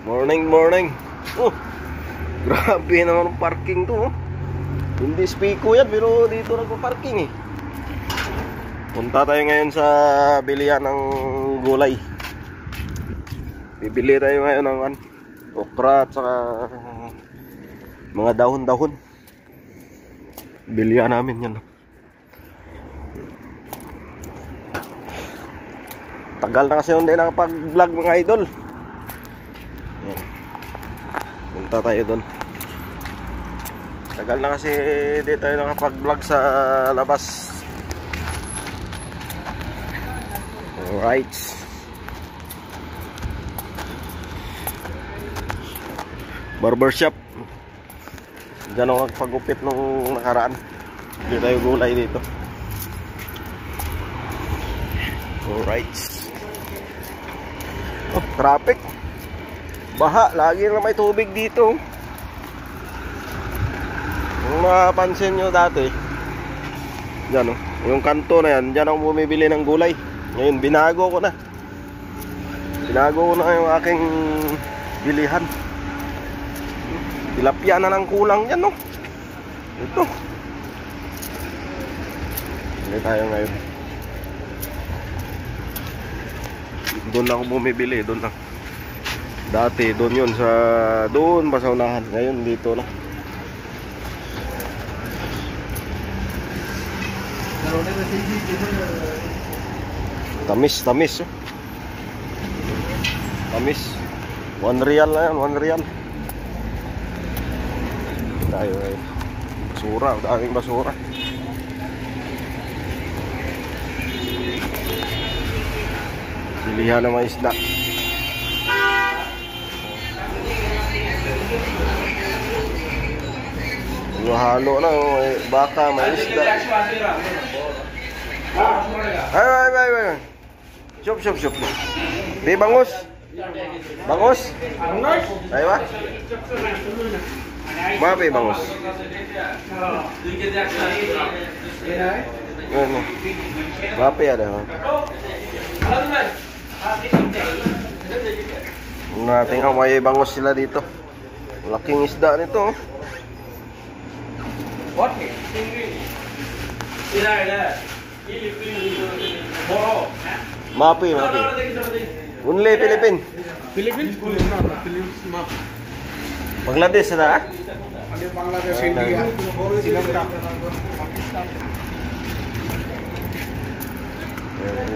Morning, morning. Oh, grabe naman ang parking to. Oh. Hindi Spico yan, pero dito nagpa-parking eh. Punta tayo ngayon sa bilihan ng gulay. Bibili tayo ngayon ng okra at saka mga dahon-dahon. Bilihan namin yan. Tagal na kasi hindi nakapag-vlog mga idol. Yan. Punta tayo doon. Tagal na kasi hindi tayo nakapag-vlog sa labas. Alright. Barbershop. Diyan ako nagpagupit nung nakaraan. Hindi tayo gulay dito. Alright. Oh, traffic. Baha, lagi na may tubig dito. Kung mapansin nyo dati, dyan oh, yung kanto na yan, dyan ako bumibili ng gulay. Ngayon, binago ko na. Binago ko na yung aking bilihan. Tilapia na lang kulang yan, no? Ito. Hindi tayo ngayon. Doon ako bumibili, doon lang. Dati, doon yun sa... Doon, sa unahan. Ngayon, dito na. Tamis, tamis. Tamis. 1 real na yan, 1 real. Tayo ngayon. Basura, daming basura. Silihan na mga isda. Halo na, may baka, may isda. Ay. Shop. Di bangus. Bangus? Ay ba? Mapi bangus. Ano? Mapi ada. Nating may bangus sila dito. Laking isda nito. What? Mapi. Only Philippine. Bangladesh na? Bangladesh, India, Sri Lanka, Pakistan.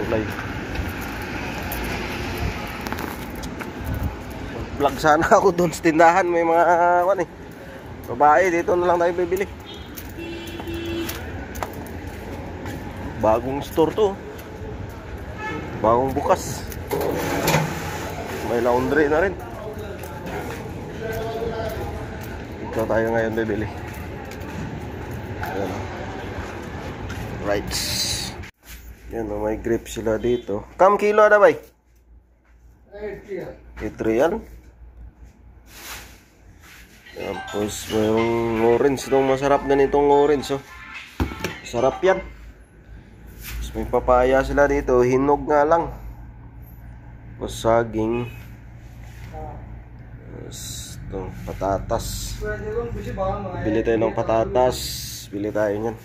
Ulay. Vlog sana ako doon sa tindahan. May mga babae. Dito na lang tayo bibili. Bagong store to. Bagong bukas. May laundry na rin. Ito tayo ngayon bibili. Ayan. Right. Yan, may grip sila dito. Kam kilo ada bay? 8 real. Tapos mayroong orange. Itong masarap na nitong orange. Oh. Sarap yan. Tapos may papaya sila dito. Hinog nga lang. Tapos saging. Tapos itong patatas. Bili tayo ng patatas. Bili tayo nyan.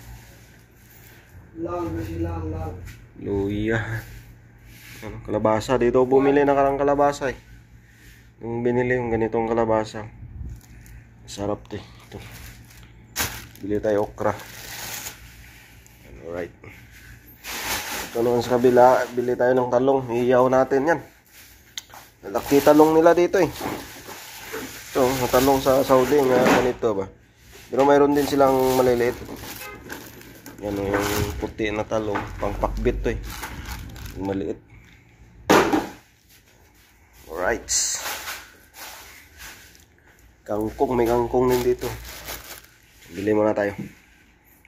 Luya. Kalabasa. Dito bumili na karang kalabasa eh. Yung binili yung ganitong kalabasa. Sarap to. Ito. Bili tayo okra. Alright. Ito naman sa kabila. Bili tayo ng talong. Iiyaw natin yan. Laki talong nila dito eh. Ito. Talong sa Saudi. Ganito ba. Pero mayroon din silang maliliit. Yan yung puti na talong. Pang pakbit to eh. Yung maliit. Alright. Kangkong, may kangkong din dito. Bili muna tayo.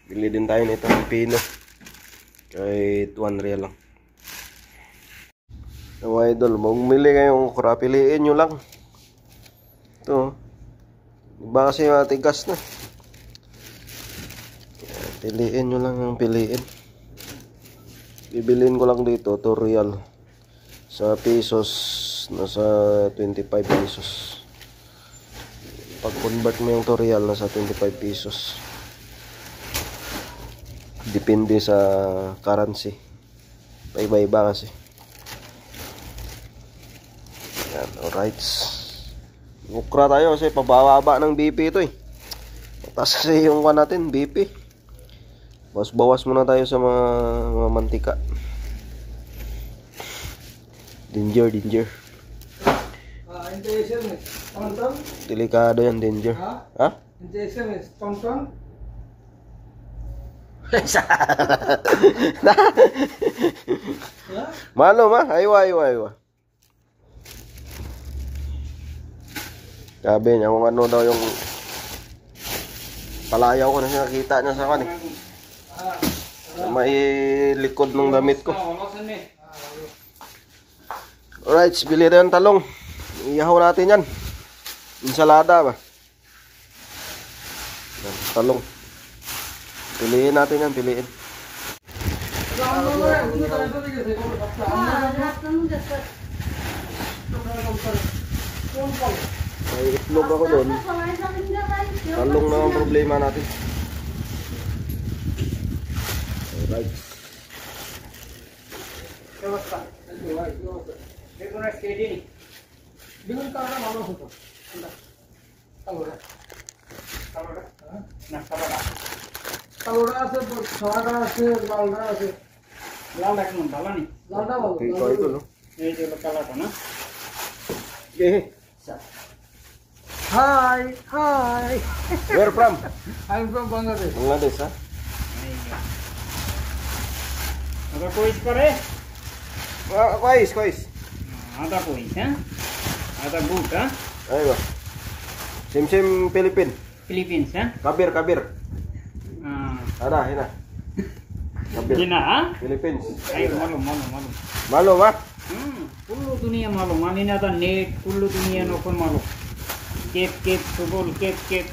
Bili din tayo nito ng pino. Kahit 1 real lang. So idol, bumili kayong okra, piliin nyo lang. Ito. Diba kasi matigas na. Piliin nyo lang yung piliin. Bibilin ko lang dito, 2 real. Sa pesos, nasa 25 pesos. Pag convert mo yung Torial, nasa 25 pesos. Depende sa currency. Iba-iba kasi. Yan, alright. Mukra tayo kasi pababa ng BP ito eh. Mataas kasi yung kan natin, BP. Bawas muna tayo sa mga mantika. Danger. SMS, tonton. Delikado yan, danger. Ha? SMS, tonton. Malo ma, aywa. Sabi niya kung ano daw yung palayaw ko na nakita niya sa kan eh. May likod ng damit ko. Alright, bili tayo ng talong. Iyahaw natin yan. Ensalada ba? Yan, talong. Piliin natin yan, piliin. May itlog ako doon. Talong na ang problema natin. Alright. কালোটা আছে, সাদাটা আছে, লালটা আছে। লালটা কেমন ভালো নি? লালটা ভালো। Ito, no? এই যে কালারটা না? Okay. Hi. Where from? I'm from Bangladesh. Bangladesh, ha? आता कोईस करे? Kois. आता कोईस, ha? आता boot, ha? Ayun ba? Sim Philippine. Philippines, ha? Kabir. Ada, hina. Kabir. Gina, ha? Philippines. Ay, malu. Malo ba? Kullu dunia malu. Malina ta net, kullu dunia no kon malu. Cape, football, cape.